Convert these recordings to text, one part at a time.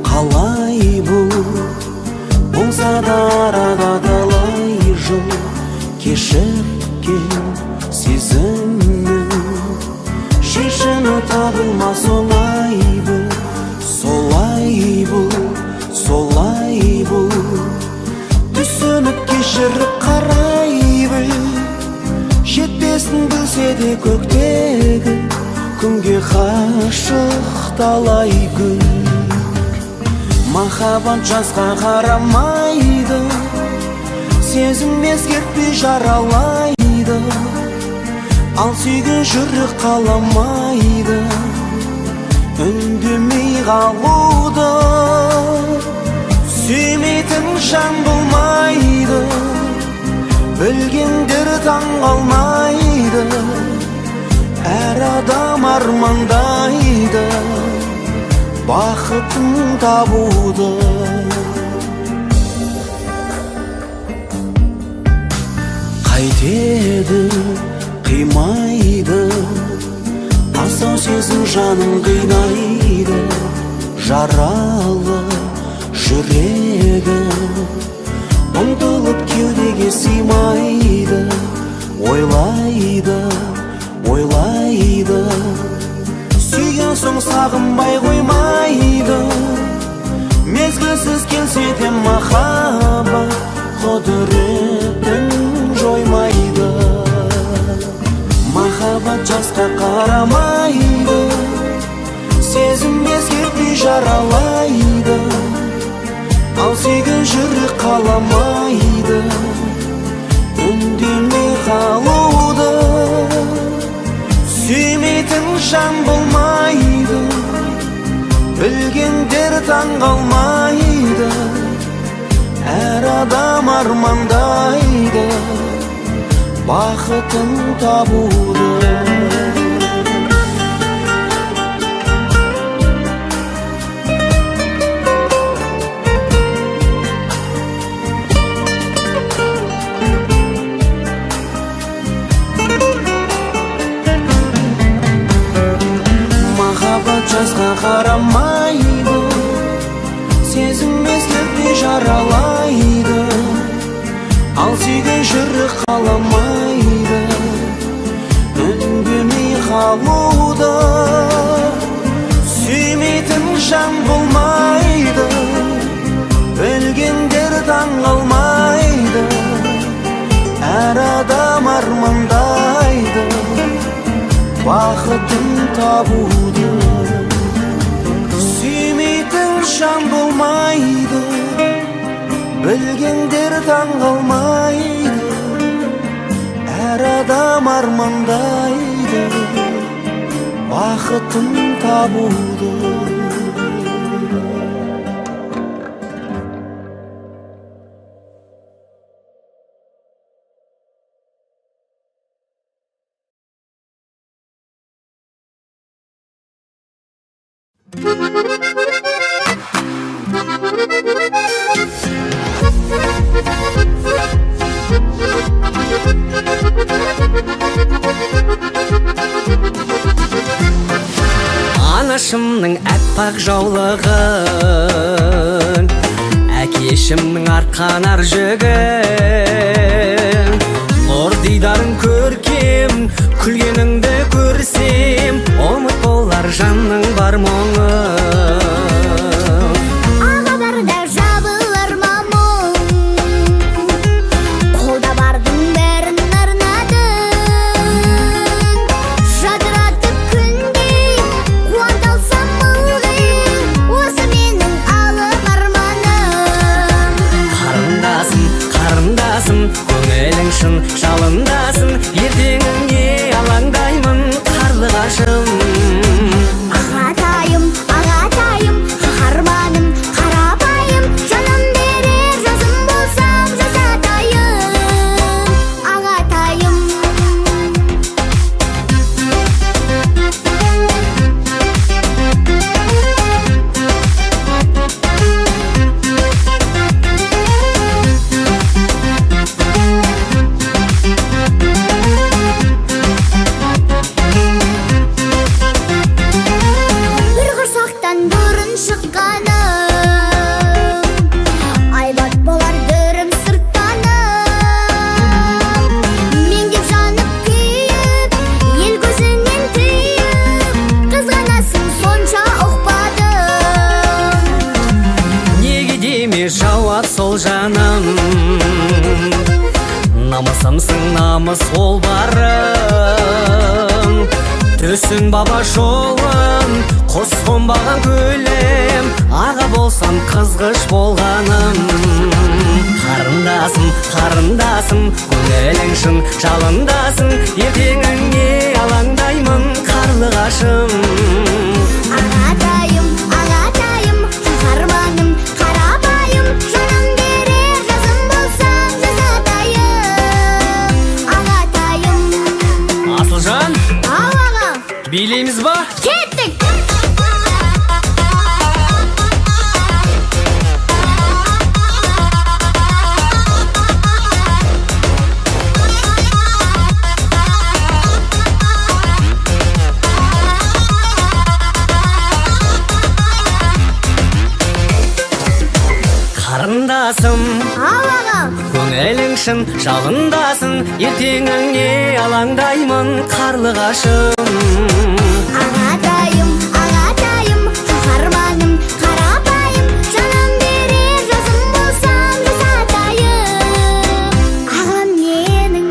Қалай бұл болса да арада талай жыл кешіккен сезімнің шешімі табылмас оңай бұл. Солай бұл түсініп кешіріп қарай біл. Жетпесін білсе де көктегі күнге ғашық талай гүл. Махаббат жасқа қарамайды, сезім ескертпей жаралайды. Ал сүйген жүрек қаламайды үндемей қалуды. Сүймейтін жан болмайды, білгендер таң қалмайды. Әр адам армандайды бақытын табуды. Қайтеді қимайды, асау сезім жанын қинайды. Жаралы жүрегі ұмтылып кеудеге сыймайды. Ойлайды сүйген соң сағынбай қоймайды. Мезгілсіз келсе де махаббат құдіретін жоймайды. Махаббат жасқа қарамайды, сезім ескертпей жаралайды. Ал сүйген жүрек қаламайды үндемей қалуды. Сүймейтін жан болмайды, білгендер таң қалмайды. Әр адам армандайды бақытын табуды. Жасқа қарамайды, сезім ескертпей жаралайды. Ал сүйген жүрек қаламайды үндемей қалуды. Сүймейтін жан болмайды, білгендер таң қалмайды. Әр адам армандайды бақытын табуды. Жан болмайды, білгендер таң қалмайды. Әр адам армандайды бақытын табуды. Анашымның әппақ жаулығын, әкешімнің арқанар жүгін. Нұр дидарың көркем, күлгеніңді көрсем, ұмыт болар жанның бар мұңы. намыс ол барың. Төсін баба жолын құс қонбаған көлем, аға болсам қызғыш болғаным. Қарындасым, қарындасым, көңілің шын жалындасың, ертеңіңе алаңдаймын қарлығашым. Ағатайым, ағатайым, қаһарманым, қарабайым, жаным берер жазым болсаң жазатайым. Ағатайым. Асылжан, Ау аға, билейміз ба? кеттік. Қарындасым, Ау аға, көңілің шын жалындасын, ертеңіңе алаңдаймын қарлығашым. ағатайым, ағатайым, қаһарманым, қарабайым, жаным берер жазым болсаң жазатайым. Ағам менің.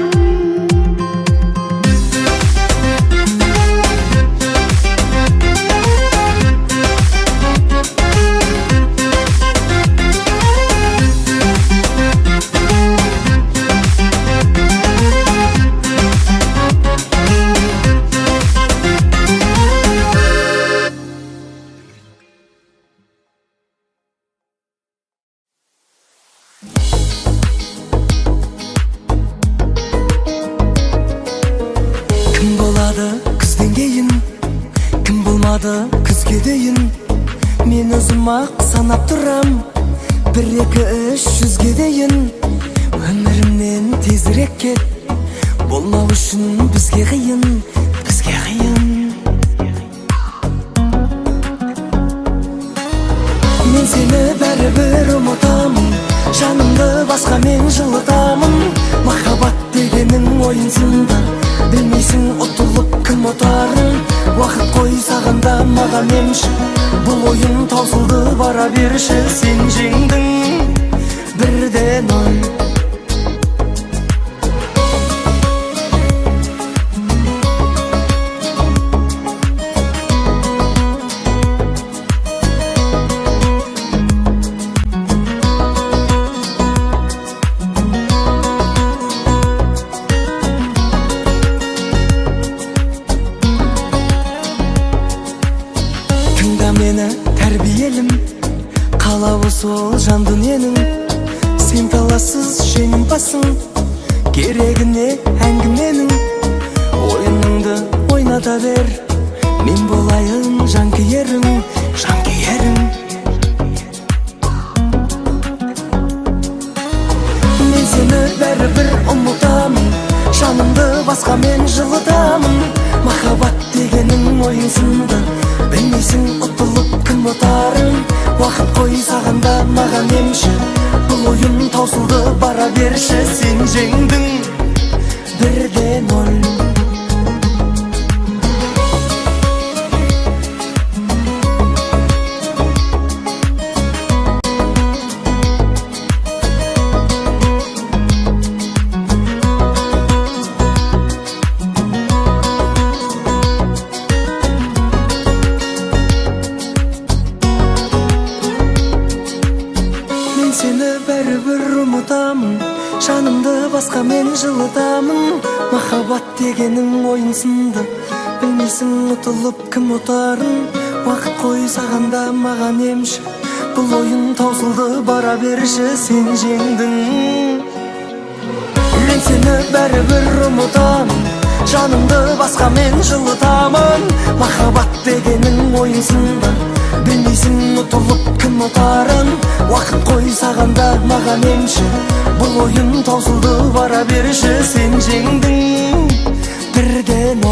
Кім болады күзден кейін, кім болмады күзге дейін. Мен өзім ақ санап тұрам, 1-2-3-100-ге дейін. Өмірімнен тезірек кет, болмау үшін бізге қиын, бізге қиын. Мен сені бәрібір ұмытамын, жанымды басқа мен жылытамын. Махаббат дегенің ойынсында, білмейсің ұтылып кім ұтарын. Уақыт қой сағында маған емші, бұл ойын таусылды бара берші. Сен жеңдің 1-0. Тыңда мені тәрбиелім, қалауы сол жан дүниенің. Сен талассыз жеңімпазсың, керегіне әңгіменің. Ойыныңды ойната бер, мен болайын жанкүйерің, жанкүйерің. Мен сені бәрібір ұмытамын, жанымды басқа мен жылытамын. Махаббат дегенің ойынсында, білмейсің ұтылып кім ұтарын. Уақыт қой сағында маған емші, бұл ойын таусылды бара берші. Сен жеңдің 1-0. Мен сені бәрібір ұмытамын, жанымды басқа мен жылытамын. Махаббат дегенің ойынсында, білмейсің ұтылып кім ұтарын. Уақыт қой сағанда маған емші, бұл ойын таусылды бара берші. Сен жеңдің. Мен сені бәрібір ұмытамын, жанымды басқа мен жылытамын. Махаббат дегенің ойынсында, білмейсің ұтылып кім ұтарын. Уақыт қой сағанда маған емші, бұл ойын таусылды бара берші. Сен жеңдің 1-0.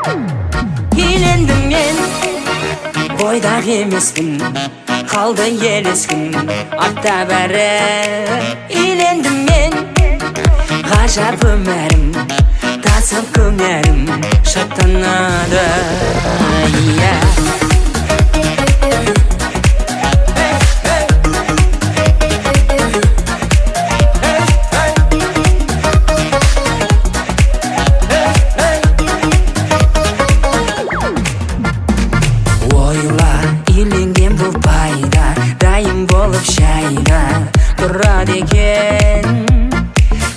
Үйлендім мен, бойдақ емеспін, қалды елескін артта бәрі. Үйлендім мен, ғажап өмірім, тасып көңілім шаттанады. Үйленген бұл пайда, дайым болып шайда тұрады екен.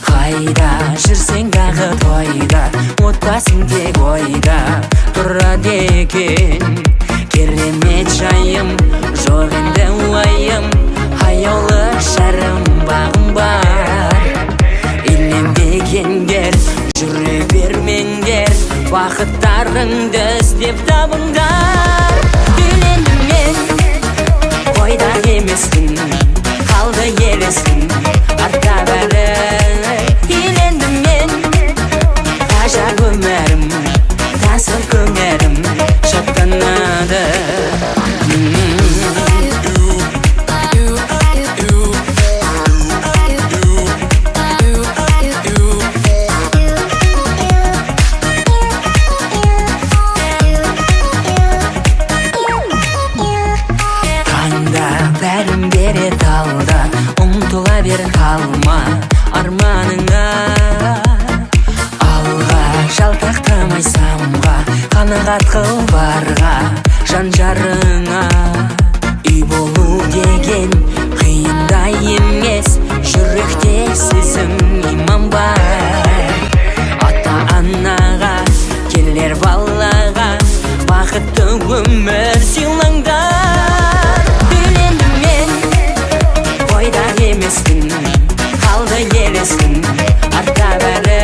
Қайда жүрсең дағы тойда, отбасың тек ойда тұрады екен. Керемет жайым, жоқ енді уайым, аяулы шәрім бағым бар. Үйленбегендер, жүре бермеңдер, бақыттарыңды іздеп табыңдар. Үйлендім мен, бойдақ емеспін, қалды елескін артта бәрі. Үйлендім мен, ғажап өмірім, тасып көңілім шаттанады. Бәрін берет алда, ұмтыла бер қалма арманыңа. Алға жалтақтамай самға, қанағат қыл барға жан жарыңа. Үй болу деген қиындай емес, жүректе сезім иман бар. Ата-анаға, келер балаға, бақытты өмір сыйлаңдар. Бойдақ емеспін, қалды елескін артта бәрі.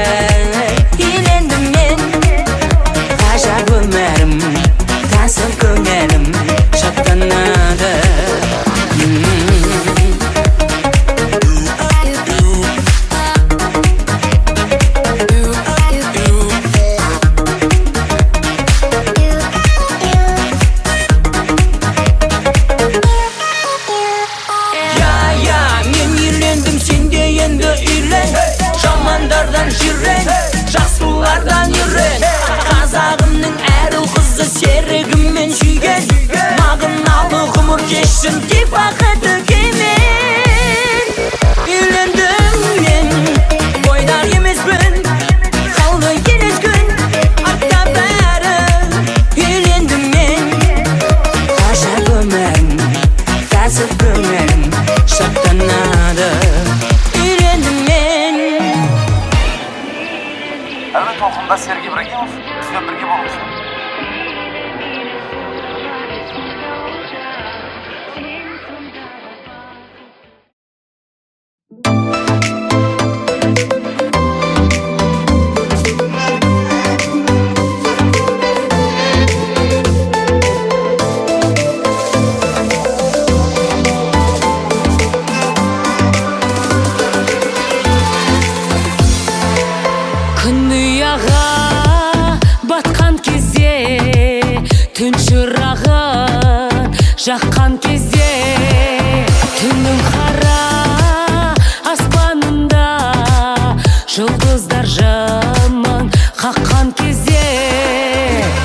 Үйлендім мен, ғажап өмірім, тасып көңілім шаттанады. Жамандардан жирен, жақсылардан үйрен. Қазағымның әр ұл қызы серігіммен сүйген. Мағыналы ғұмыр кешсін деп бақыты кемен. Үйлендім мен, бойдақ емеспін, қалды елескін артта бәрі. Үйлендім мен, ғажап өмірім, тасып көңілім шаттанады. Әуе толқында Сергей Ибрагимов, бізбен бірге болыңыздар. Батқан кезде, түн шырағын жаққан кезде, түннің қара аспанында жұлдыздар жымың қаққан кезде,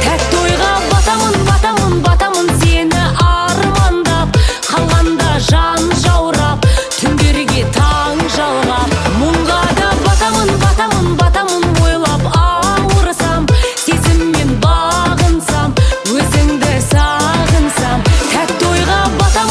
тәтті ойға батамын, батамын, батамын сені армандап, қалғанда жан жаурап, түндерге таң жалғап, мұңға да батамын, батамын, батамын ойлап ауырсам, сезіммен бағынсам, өзіңді сағынсам, тәтті ойға батамын.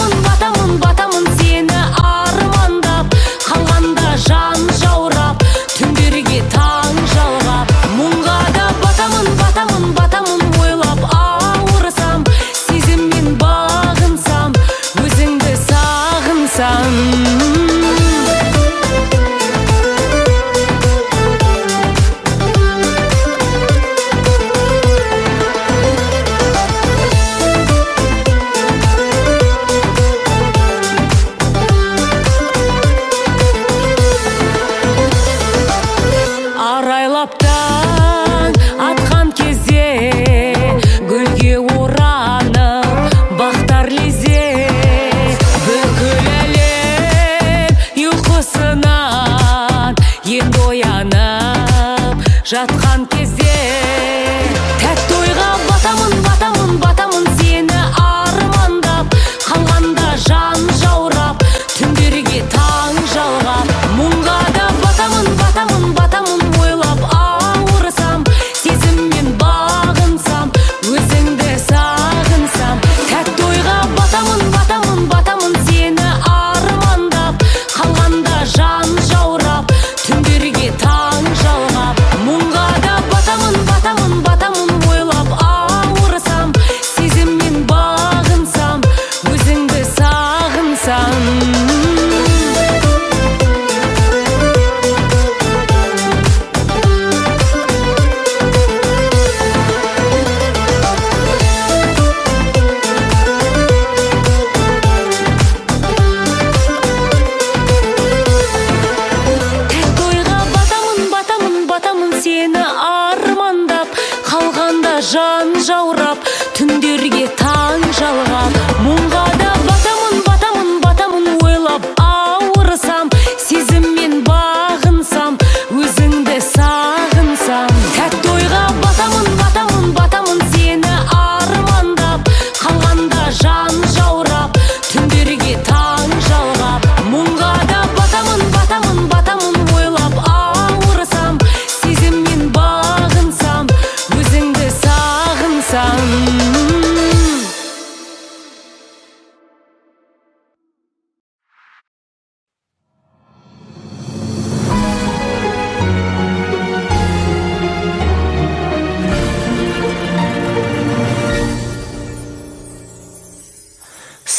жан жаурап, түндерге таң жалғап, мұңға да батамын, батамын, батамын, ойлап ауырсам, сезіммен бағынсам, өзіңді сағынсам. Тәтті ойға батамын, батамын, батамын, сені армандап, қалғанда жан жаурап, түндерге таң жалғап, мұңға да батамын, батамын, батамын, ойлап ауырсам, сезіммен бағынсам, өзіңді сағынсам.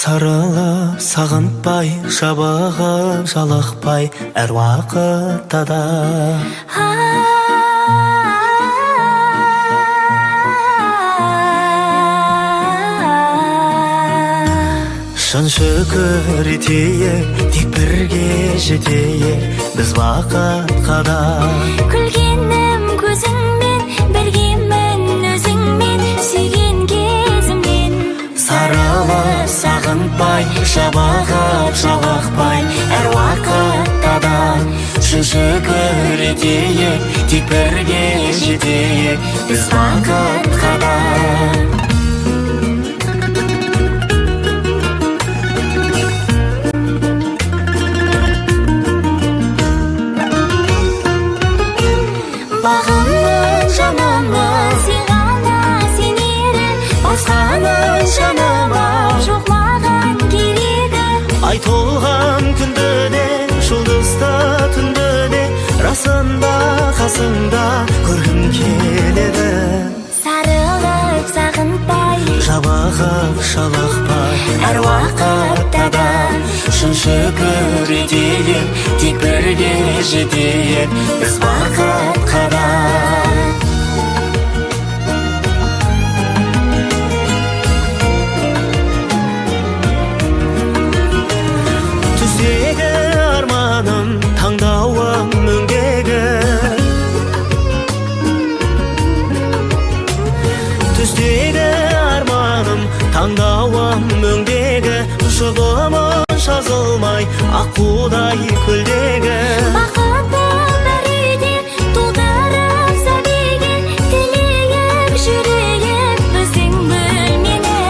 Sarılıp sağıntpay, жабығып жалықпай, әр уақытта да. Шын шүкір етейік, тек бірге жетейік, біз уақытқа да. Күлгенім көзіңмен, біргемін өзіңмен, сүйген кезімнен. Sarılıp sağınтпай, жабығып жалықпай, әр уақытта да. Шын шүкір етейік, тек бірге жетейік, біз уақытқа да. Бағымның жаныма, сен ғана сенері, басқаның жаныма жоқ маған керегі. Ай толған күнді де, жұлдызды түнді де, расында қасыңда көргім келеді. Сарылып сағынтпай, Жабығып жалықпай, әр уақытта да. Шын шүкір етейік, тек бірге жетейік, біз уақытқа да. Түздегі арманым, таңдауым өңдегі. Түздегі арманым, таңдауым өңдегі. Жұбымын жазылмай, аққудай көлдегі. бақытты бір үйде толтырып сәбиге, тілейік жүрейік біздің бөлмені.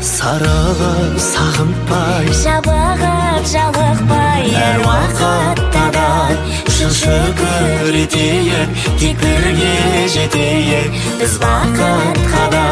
Sarılıp sağınтпай, Жабығып жалықпай, әр уақытта да. Шын шүкір етейік, тек бірге жетейік, біз уақытқа да.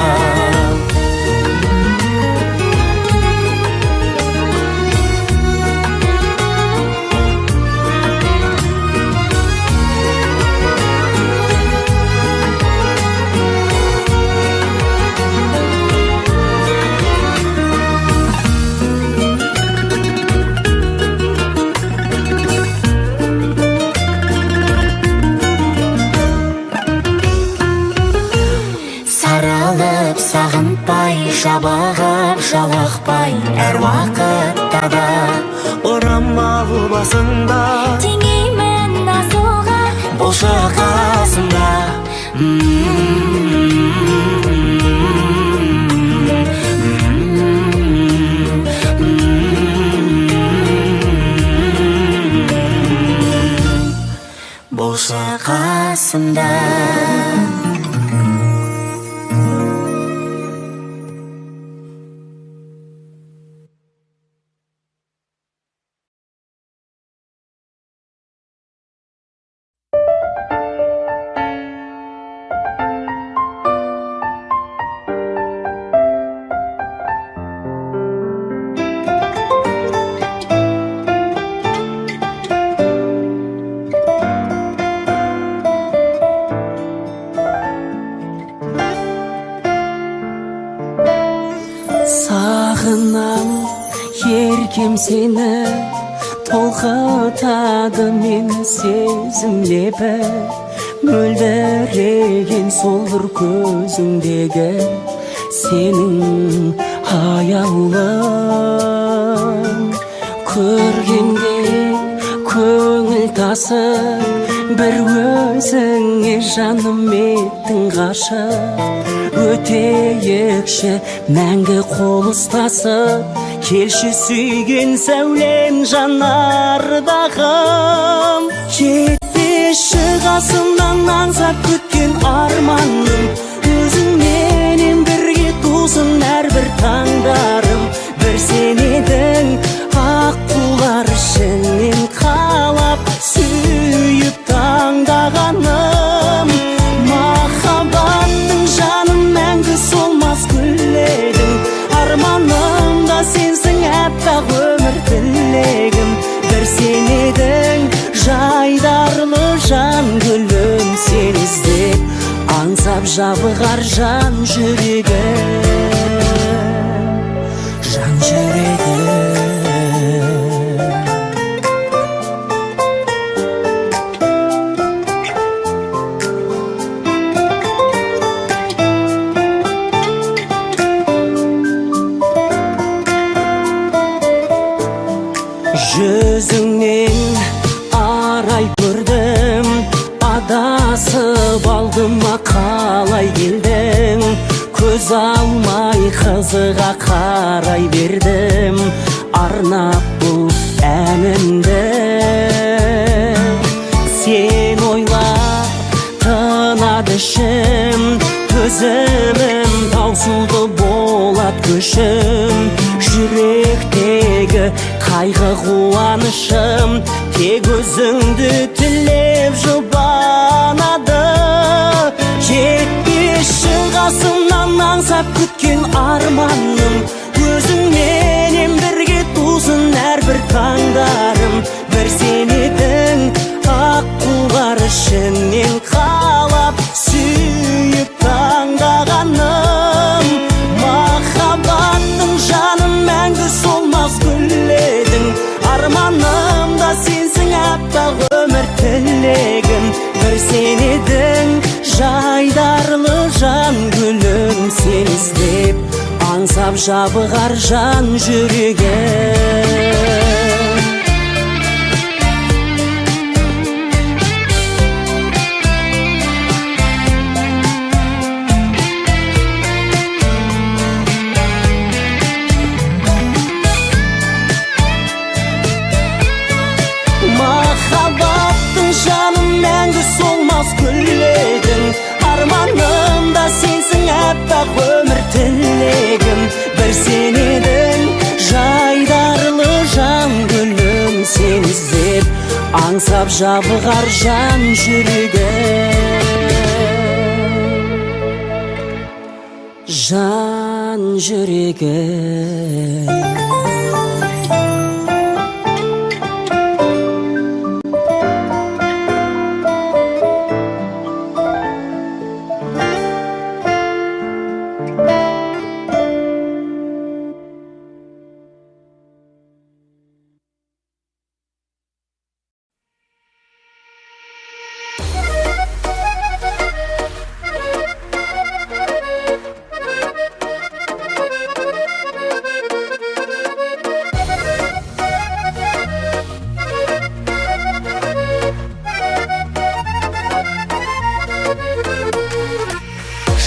Sarılıp sağınтпай, жабығып жалықпай, әр уақытта да. Орамал басында, теңеймін асылға, болшы қасымда. Болшы қасымда. Сағынам еркем сені, толқытады мені сезім лебі. Мөлдіреген сол бір көзіңдегі сенің аяулың. Көргенде көңіл тасып бір өзіңе жаным еттің ғашық өтейікші мәңгі қол ұстасып келші сүйген сәулем жанардағым жетпеші қасымнан аңсап күткен арманым өзіңменен бірге тусын әрбір таңдарым бір сен едің аққулар ішінен қалап сүйіп таңдағаным махаббаттың жаным мәңгі солмас гүл едің арманым да сенсің әппақ өмір тілегім бір сен едің жайдарлы жан гүлім сен іздеп аңсап жабығар жан жүрегім жан жүрегім жүзіңнен арай көрдім адасып алдым қалай келдің көз алмай қызыға қарай бердім арнап бұл әнімді сен ойлап тынады ішім төзімім таусылды болат көшім жүректегі қайғы қуанышым тек өзіңді тілеп жұбанады жетпеші қасымнан аңсап күткен арманым өзіңменен бірге тусын әрбір таңдарым бір сен едің аққулар ішінен қалап сүйіп таңдағаным махаббаттың жаным мәңгі солмас гүл едің арманым да сенсің әппақ өмір тілегім бір сен едің жайдарлы жан гүлім сен іздеп аңсап жабығар жан жүрегім махаббаттың жаным мәңгі солмас гүл едің арманым да сенсің әппақ өмір тілегім бір сен едің жайдарлы жан гүлім сен іздеп аңсап жабығар жан жүрегім жан жүрегім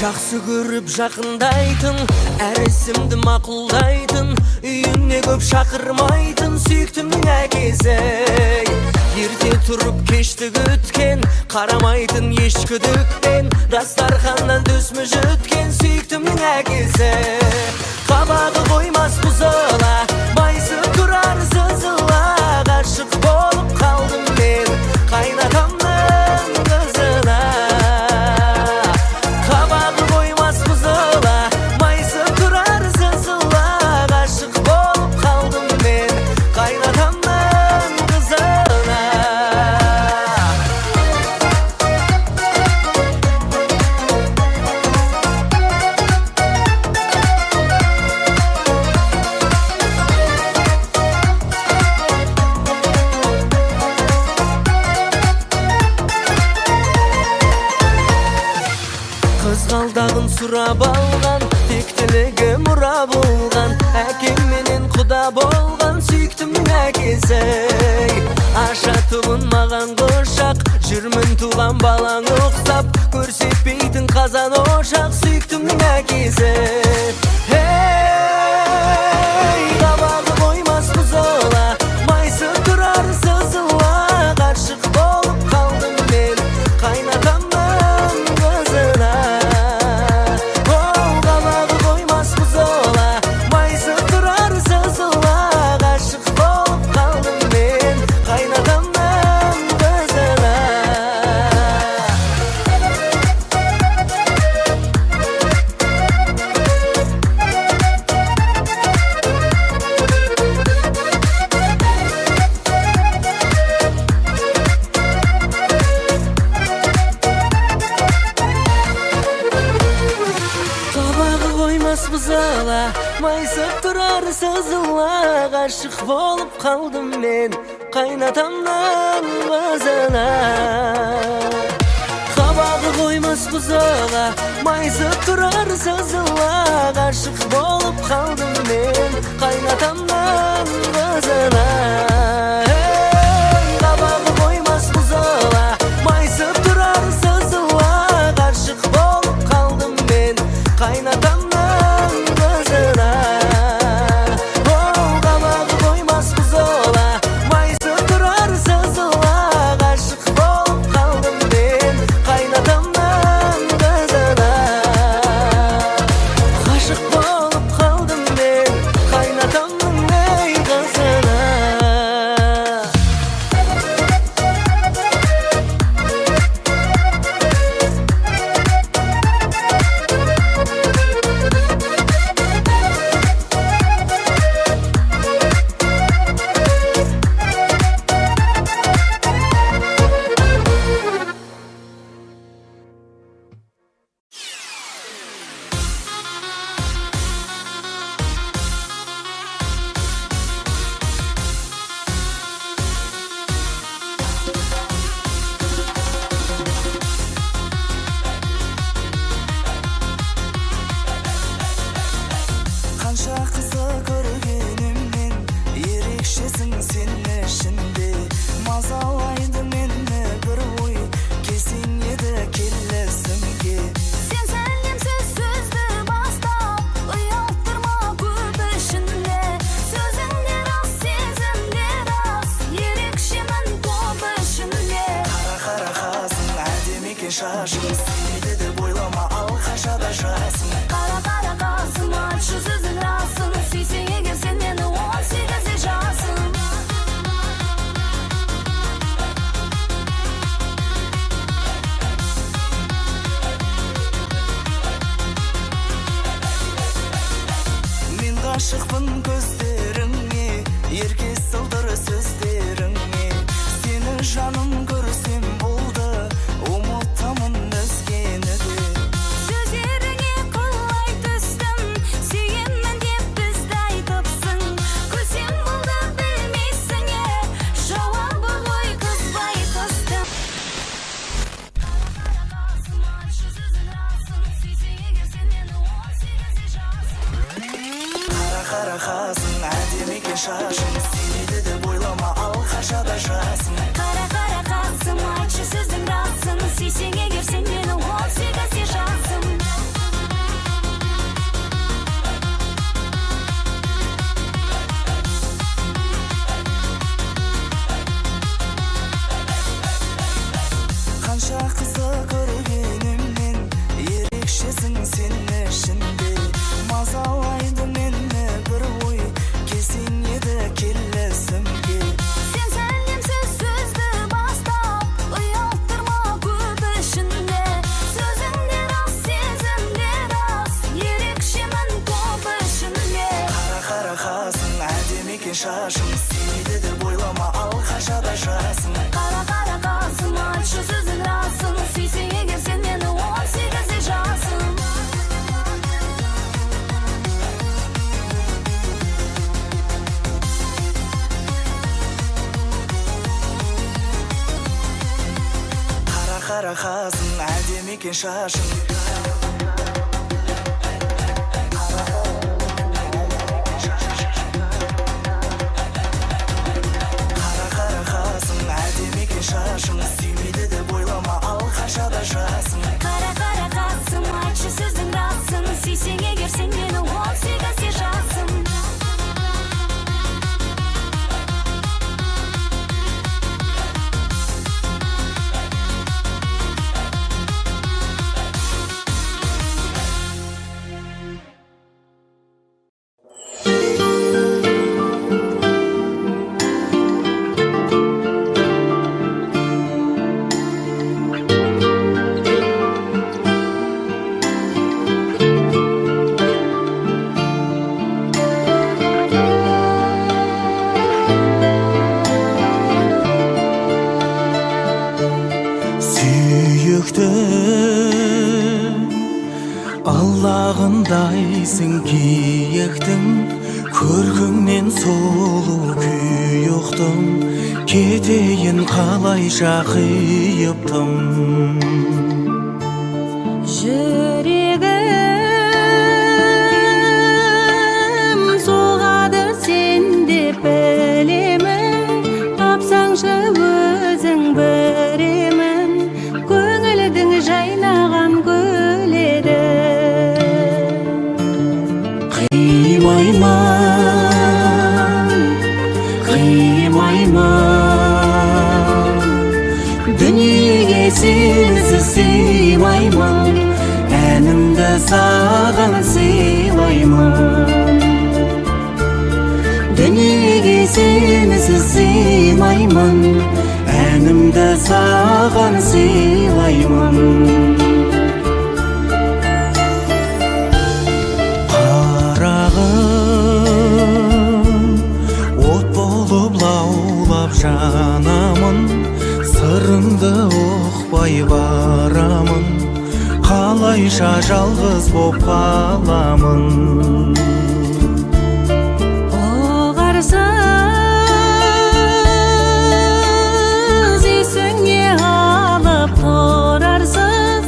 жақсы көріп жақындайтын әр ісімді мақұлдайтын үйіне көп шақырмайтын сүйіктімнің әкесі ерте тұрып кешті күткен қарамайтын еш күдікпен дастарханнан төсмі жұткен сүйіктімнің әкесі қабағы қоймас бұзыла майысып тұрар сызыла ғашық болып қалдым мен қайнатамның қызына қабағы қоймас бұзыла майысып тұрар сызыла ғашық болып қалдым мен қайнатамның қызына қызғалдағын сұрап алған тектілігі мұра болған әкемменен құда болған сүйіктімнің әкесі ашатұғын маған құшақ жүрмін туған балаңа ұқсап, көрсетпейтін қазан ошақ сүйіктімнің әкесі. Ей, қабағы қоймас бұзыла, майысып тұрар сызыла, ғашық болып қалдым мен қайнатамның қызына. Ол қабағы қоймас бұзыла, майысып тұрар сызыла, ғашық болып қалдым мен қайнатамның қызына. Қабағы қоймас бұзыла, майысып тұрар сызыла, ғашық болып қалдым мен қайнатамның қызына. Қабағы қоймас бұзыла, майысып тұрар сызыла, ғашық болып қалдым мен қайнатамның қызына. Қабағы қоймас бұзыла, майысып тұрар сызыла, ғашық болып қалдым мен қайнатамның қызына. Ол қабағы қоймас бұзыла, майысып тұрар сызыла, ғашық болып қалдым мен қайнатамның қызына. Ғашық болып қалдым мен қайнатамның ей қызына. Қанша қызы көргенімнен ерекшесің сен ішінде, мазалайды мені бір ой келсең еді келісімге. Сен сәлемсіз сөзді бастап, ұялттырма көп ішінде. Сөзіңде рас, сезімде рас, ерекшемін топ ішінде. Қара қасың, әдемі екен шашың, сүйді деп ойлама алқашада жасың. Қара қасым, айтшы сөзің расын, сүйсең егер сен мені 18-де жасын. Мен ғашықпын көздеріңе, ерке сылдыр сөздеріңе. Сені жаным көрсем болды, ұмытамын өзгені де. Сөздеріңе құлай түстім, сүйемін деп бізді айтыпсың. Күлсем болды білмейсің е, жауабы ғой қызбай тыстым. Қасым, айтшы сөзің расын, сүйсең егер сен мені 18-де жасын. Қара қасың, әдемі екен шашың, сүйді деп ойлама алқашада жасың. Қара қасым, айтшы сөзің расын, сүйсең егер сен мені 18-де жасын. Қанша қызы көргенімнен ерекшесің сен ішінде, мазалайды мені бір ой келсең еді келісімге. Сен сәлемсіз сөзді бастап, ұялттырма көп ішінде. Сөзіңде рас, сезімде рас, ерекшемін топ ішінде. Қара қасың, әдемі екен шашың, сүйді деп ойлама алқашада жасың. Қара қасым, айтшы сөзің расын, сүйсең егер сен мені 18-де жасын. Қара қасың, әдемі екен шашың. Қара қасың, әдемі екен шашың, сүймейді деп жүректі Аллағындайсың киектің Көркіңнен сұлу күй ұқтым Кетейін қалайша қиыптым Жүрегім соғады сен деп білемін Тапсаңшы өзің біремін Көңілдің жайнаған гүл еді Қимаймын Дүниеге сенсіз сыймаймын Әнімді саған сыйлаймын Дүниеге сенсіз сыймаймын Әнімді саған сыйлаймын Жанамын, сырыңды ұқпай барамын Қалайша жалғыз боп қаламын Оғарсыз есіңе алып тұрарсыз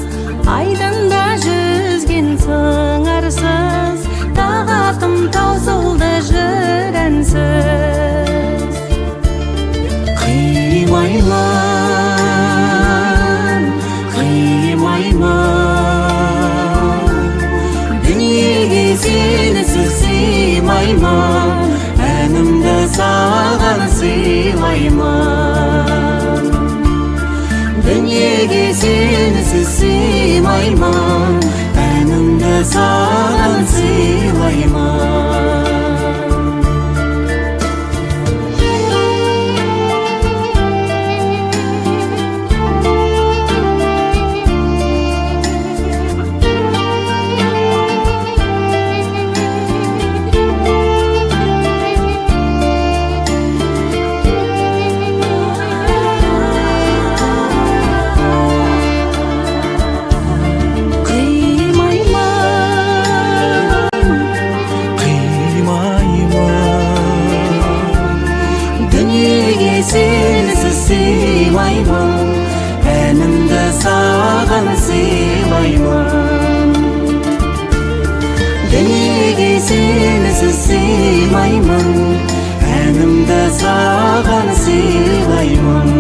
Айдында жүзген сыңарсыз Тағатым таусылды жүрәнсіз Қимаймын Дүниеге сенсіз сыймаймын Әнімді саған сыйлаймын Дүниеге сенсіз сыймаймын Әнімді саған сыйлаймын Сенсіз сыймаймын Әнімді саған сыйлаймын Дүниеге сенсіз сыймаймын Әнімді саған сыйлаймын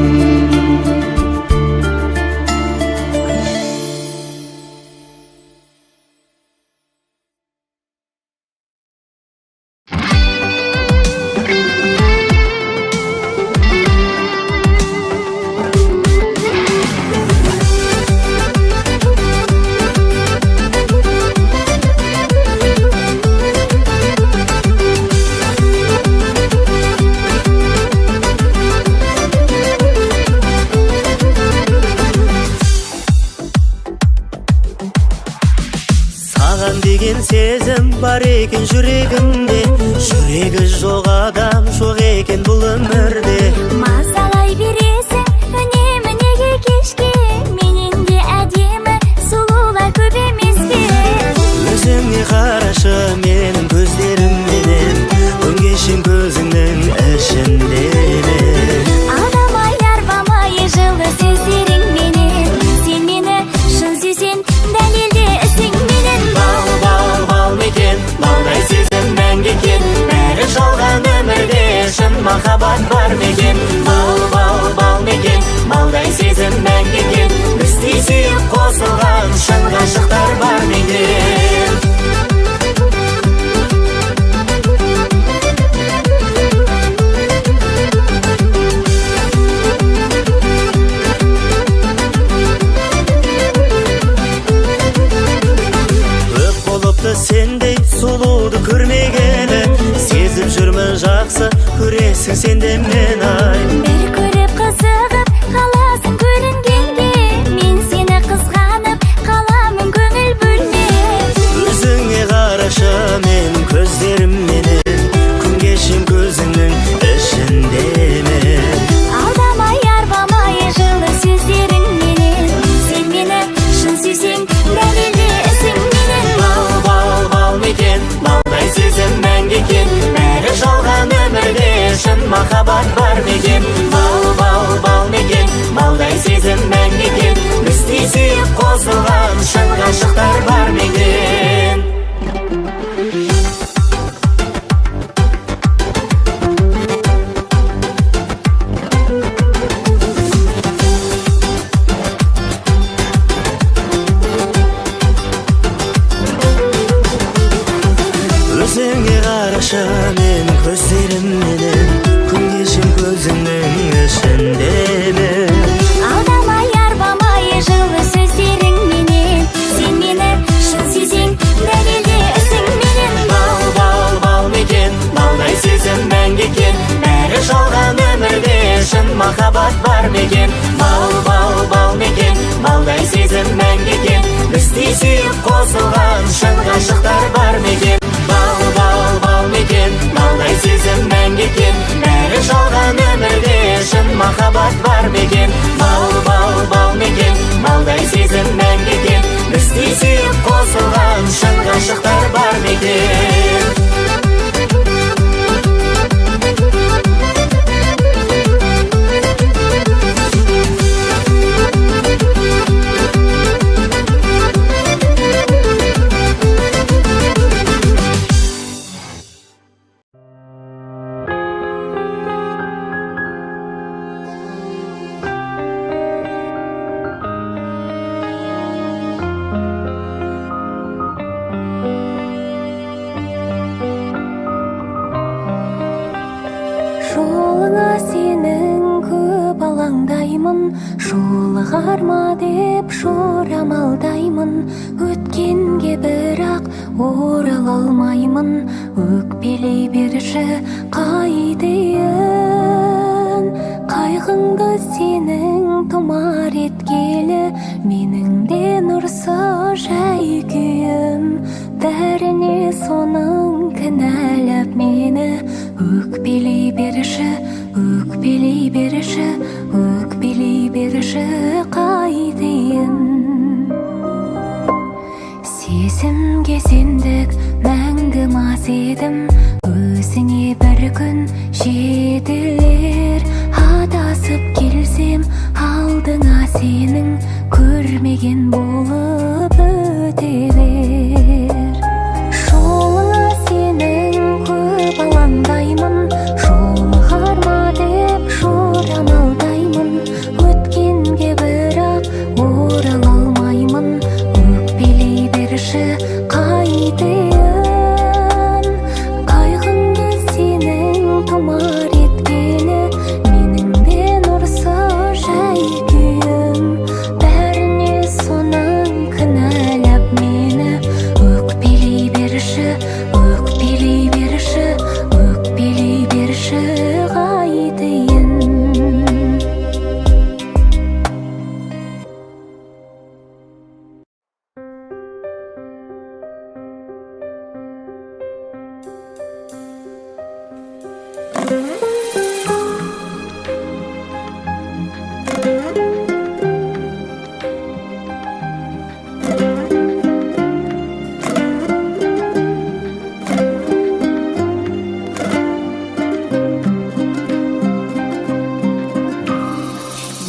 Сезім бар екен жүрегімде Жүрегі жоқ адам жоқ екен бұл өмірде Мазалай бересің үнемі неге кешке Менен де әдемі сұлулар көп емес пе Өзіңе қарашы менің көздерімменен Өңгешім көзіңнің ішінде Алдамай арбамай жылы сөздеріңменен Сен мені шын сүйсең дәлелде ісіңменен Балдай сезім мәңгі екен Бәрі жалған өмірде шын махаббат бар мекен Бал мекен Балдай сезім мәңгі екен Біздей сүйіп қосылған шын ғашықтар бар мекен Сендей сұлуды көрмегені Сезіп жүрмін жақсы көресің сенде мен ай Бір көріп қызығып қаласың көрінгенде Мен сені қызғанып қаламын көңіл бөлмей Өзіңе қарашы мен көздерімменен Күн кешем көзіңнің ішінде мен Алдамай арбамай жылы сөздеріңменен Сен мені мекен. Бал мекен, балдай сезім мәңгі екен. Бізді сүйіп қосылған шын ғашықтар бар мекен. Бал мекен, балдай сезім мәңгі екен. Бәрі жалған өмірде шын махаббат бар мекен. Бал мекен, балдай сезім мәңгі екен. Бізді сүйіп қосылған шын ғашықтар бар мекен. Жолыңа сенің көп алаңдаймын, жолығарма деп жорамалдаймын. Өткенге бірақ орала алмаймын, өкпелей берші қайтейін. Қайғыңды сенің тұмар еткелі, менің де нұрсы жай күйім. Бәріне соның кінәлап мені, өкпелей берші, өкпелей берші, өкпелей берші қайтейін. Сезімге сендік мәңгі мас едім, өзіңе бір күн жетілер. Адасып келсем алдыңа сенің, көрмеген болып өте бер. Жолыңа сенің көп алаңдаймын, жолығарма деп жорамалдаймын. Өткенге бірақ орала алмаймын, өкпелей берші қайтейін. Қайғыңды сенің тұмар еткелі, менің де нұрсы жай күйім. Бәріне соның кінәлап мені, өкпелей берші, өкпелей берші, өкпелей берші қайтейін.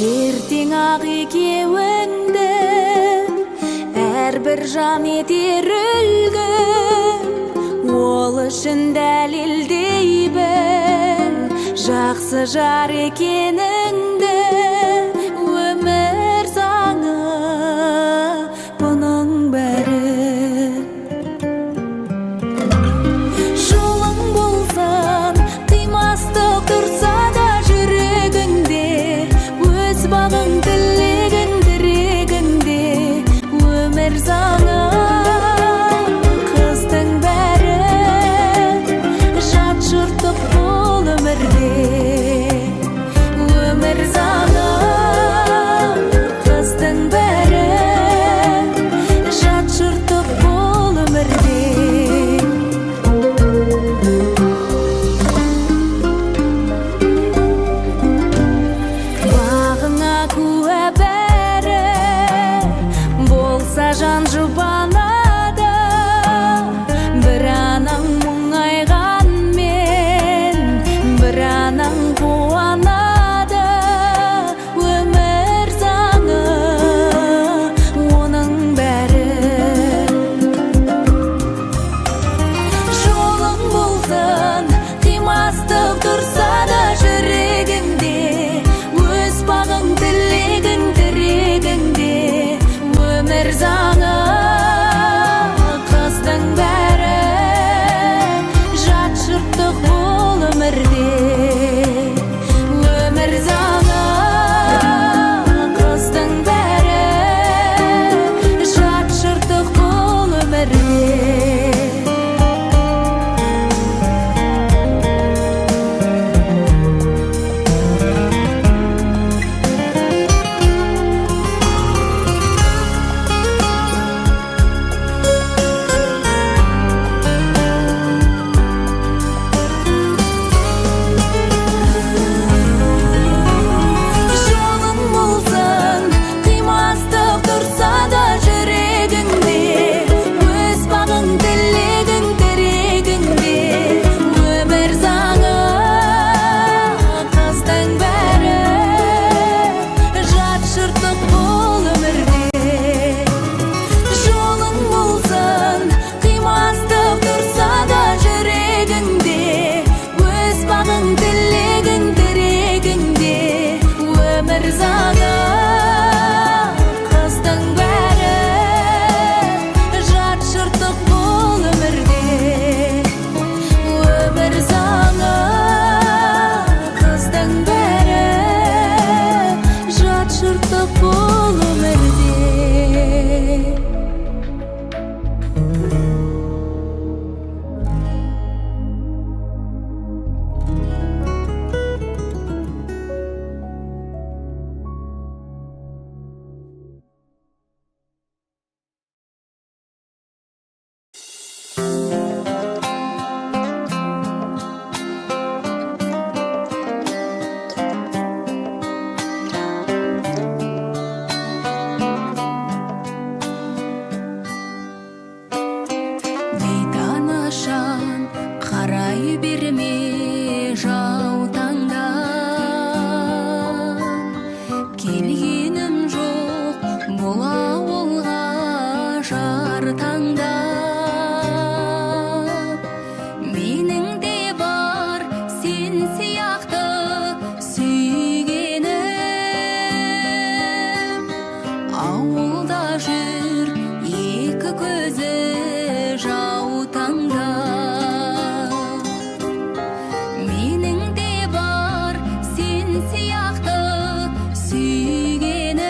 Ертең ақ екеуіңді әрбір жан етер үлгі, ол үшін дәлелдей біл жақсы жар екеніңді. Өмір заңы бұның бәрі, жолың болсын қимастық тұрса да жүрегіңде, өз бағың тілегің тірегіңде. Өмір заңы қыздың бәрі, жат жұрттық бұл өмірде. Өмір заңы келгенім жоқ бұл ауылға жар таңдап. Менің де бар сен сияқты сүйгенім, ауылда жүр екі көзі жаутаңда. Менің де бар сен сияқты сүйгенім,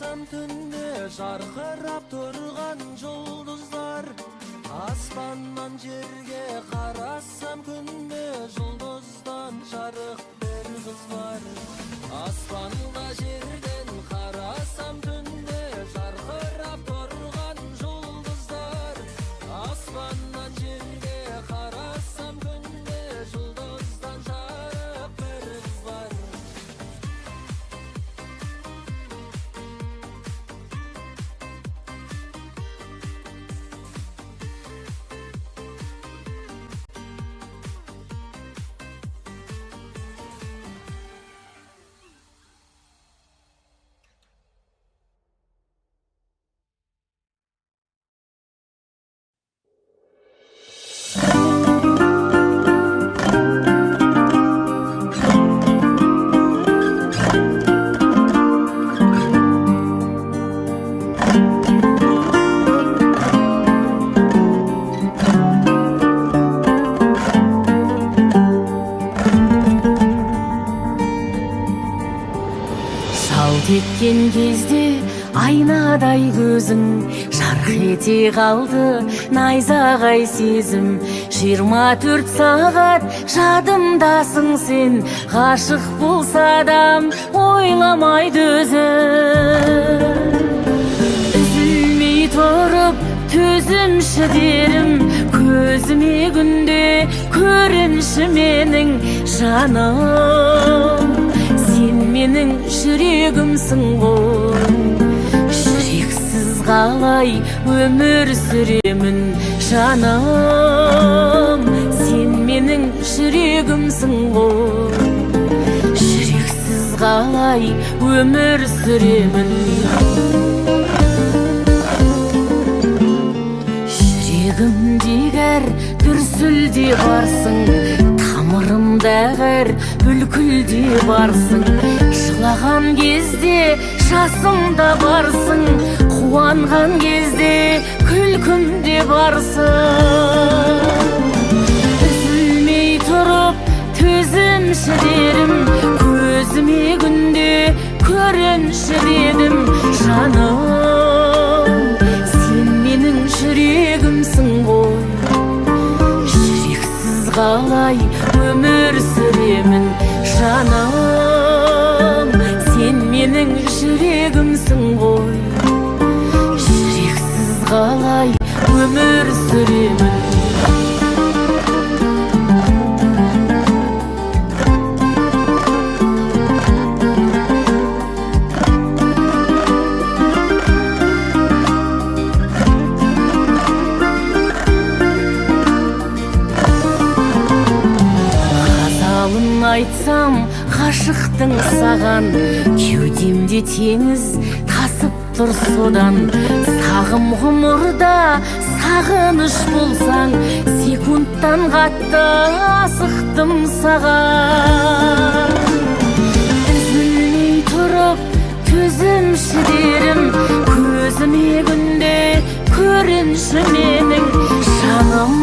Қарасам түнде жарқырап тұрған жұлдыздар, аспаннан жерге қарасам күнде жұлдыздан жарық бір қыз бар. Аспанға жерден қарасам түнде жарқырап тұрған жұлдыздар, аспаннан жерге қарасам күнде жұлдыздан жарық бір қыз бар. Жалт еткен кезде айнадай көзің, жарқ ете қалды найзағай сезім. 24 сағат жадымдасың сен, ғашық болса адам ойламайды өзін. Үзілмей тұрып төзімші дерім, көзіме күнде көрінші менің жаным. Сен менің жүрегімсің ғой, жүрексіз қалай өмір сүремін жаным. Сен менің жүрегімсің ғой, жүрексіз қалай өмір сүремін. Жүрегімдегі әр дүрсілде барсың, тамырымдағы әр бүлкілде барсың. Жылаған кезде жасымда барсың, қуанған кезде күлкімде барсың. Үзілмей тұрып төзімші дерім, көзіме күнде көрінші дедім жаным. Сен менің жүрегімсің ғой, жүрексіз қалай өмір сүремін жаным. Сен менің жүрегімсің ғой, жүрексіз қалай өмір сүремін. Айтсам ғашықтың саған, кеудемде теңіз тасып тұр содан. Сағым ғұмырда сағыныш болсаң, секундтан қатты асықтым саған. Үзілмей тұрып төзімші дерім, көзіме күнде көрінші менің жаным.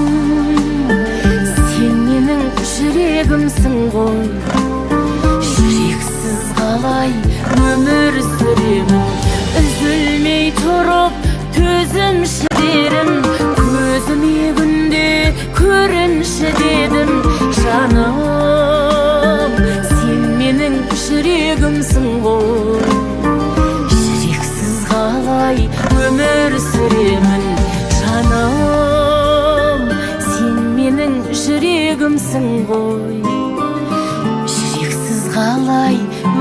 Сен менің жүрегімсің ғой, жүрексіз қалай өмір сүремін. Үзілмей тұрып төзімші дерім, көзіме күнде көрінші дедім жаным. Сен менің жүрегімсің ғой, жүрексіз қалай өмір сүремін жаным. Сен менің жүрегімсің ғой, жүрексіз қалай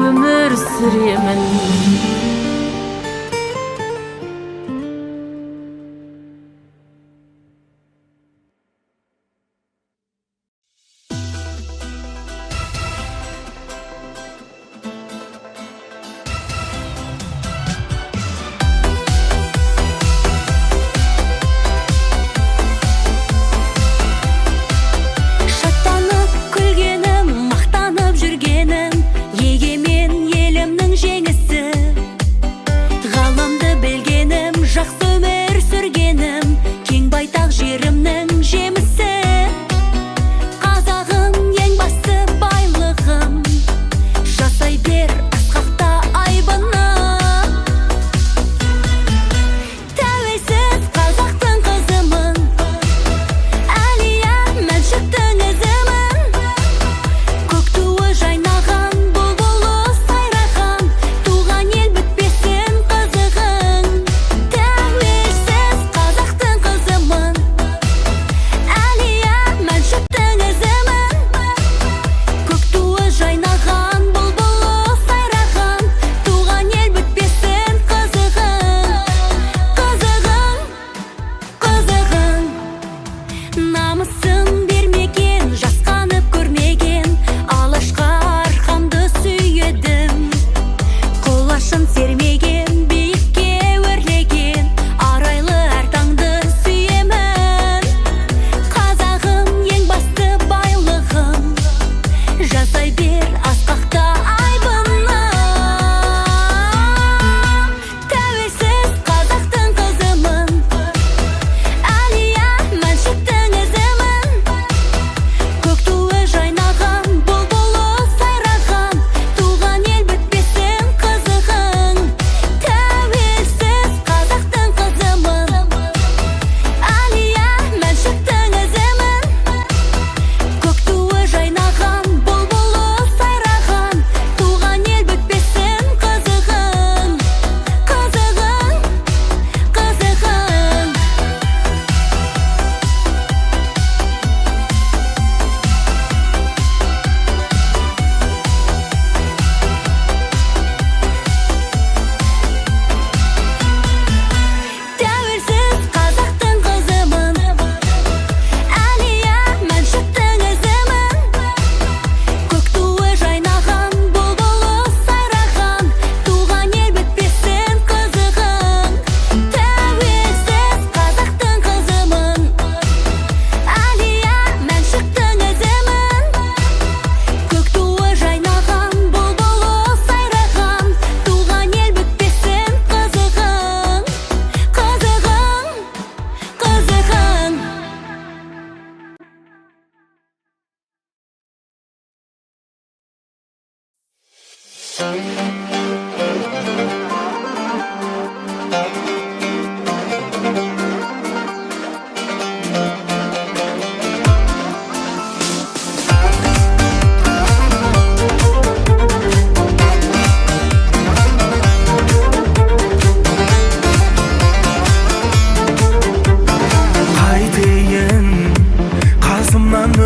өмір сүремін. Шаттанып күлгенім, мақтанып жүргенім, егемен елімнің жеңісі.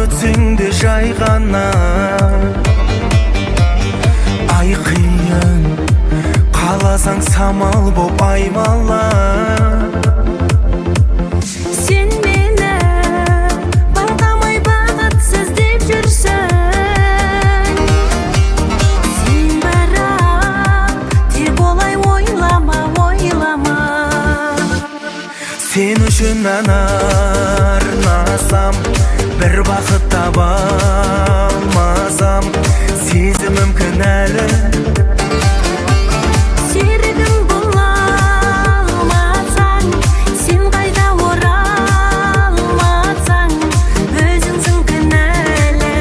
Өтсеңде жай ғана ай қиын қаласаң самал боп аймала Сен мені байқамай бақытсыз деп жүрсің Сен бірақ тек олай ойлама Сен үшін арнасам бір бақыт таба алмасам сезімім кінәлі Серігім бола алмасаң сен қайда оралмасаң өзіңсің кінәлі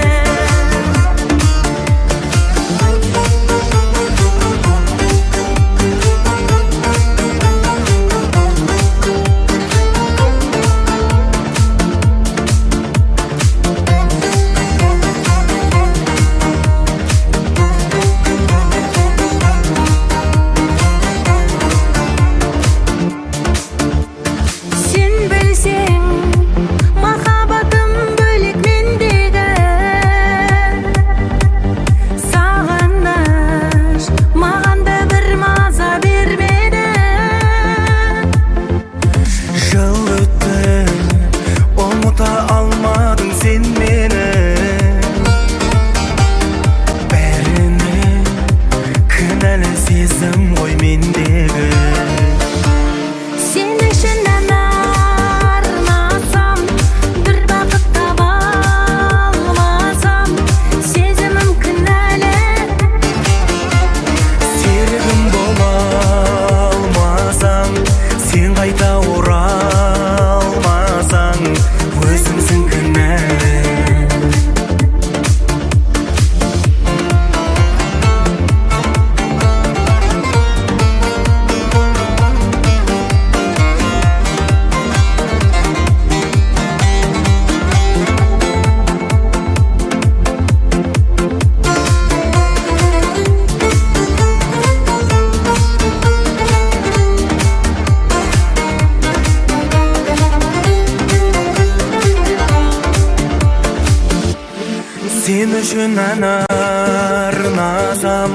Сен үшін арнасам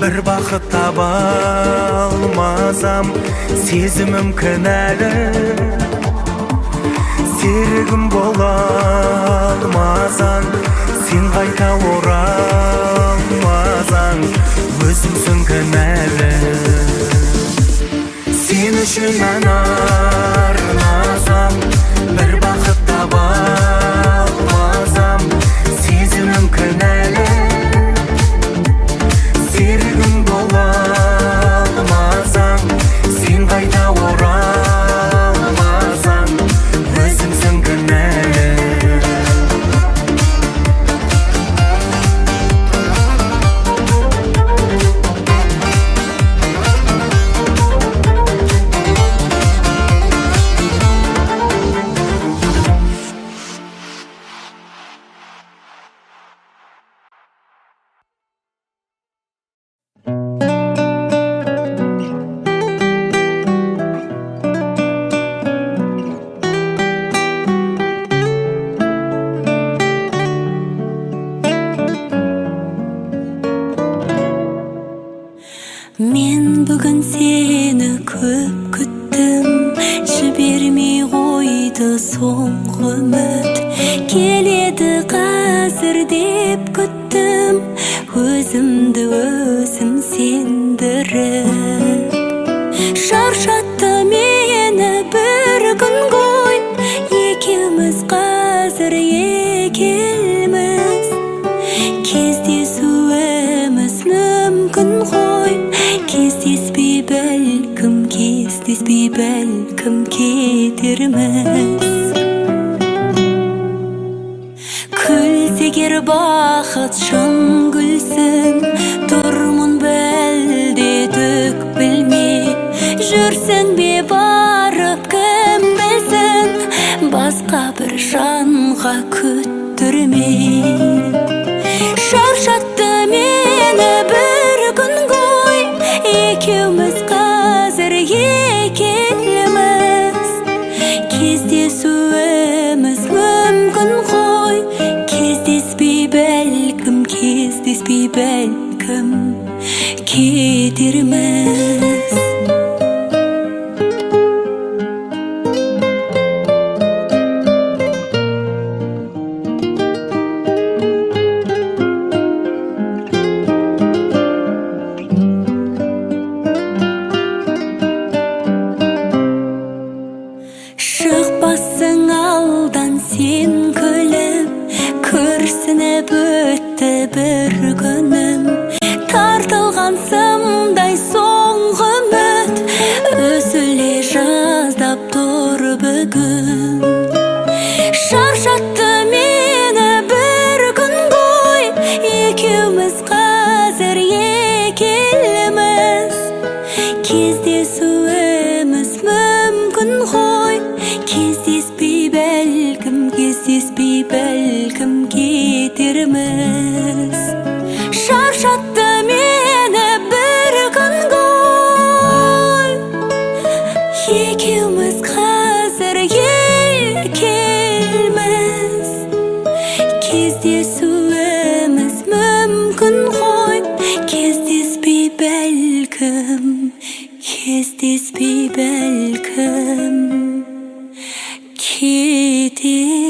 бір бақыт таба алмасам сезімім кінәлі серігім бола алмасаң сен қайта оралмасаң өзіңсің кінәлі Сен үшін арнасам бір бақыт таба алмасам сезімім кінәлі серігім бола алмасаң сен қайта оралмасаң өзіңсің кінәлі Мен бүгін сені көп күттім, жібермей қойды соңғы үміт. Келеді қазір деп күттім, өзімді өзім сендіріп. Шаршатты мені бір күн ғой, екеуміз қазір екеуміз. Кездесуіміз мүмкін ғой, кездеспей бәлкім кетерміз. Күлсе егер бақыт шын гүлсің, тұрмын бәрі жанға күттірме. Шаршатты мені бір күн ғой, екеуміз қазір екеуміз. Кездесуіміз мүмкін ғой, кездеспей бәлкім кетерміз. Шықпассың алдан сен күліп, күрсініп өтті бір күнім. Тартылған сымдай соңғы үміт үзіле жаздап тұр бүгін. Шаршатты мені бір күн ғой, екеуміз қазір екеуміз. Кездесуіміз мүмкін ғой, кездеспей бәлкім кетерміз. Шаршатты мені бір күн ғой, екеуміз қазір екеуміз. Кездесуіміз мүмкін ғой, кездеспей бәлкім кетерміз.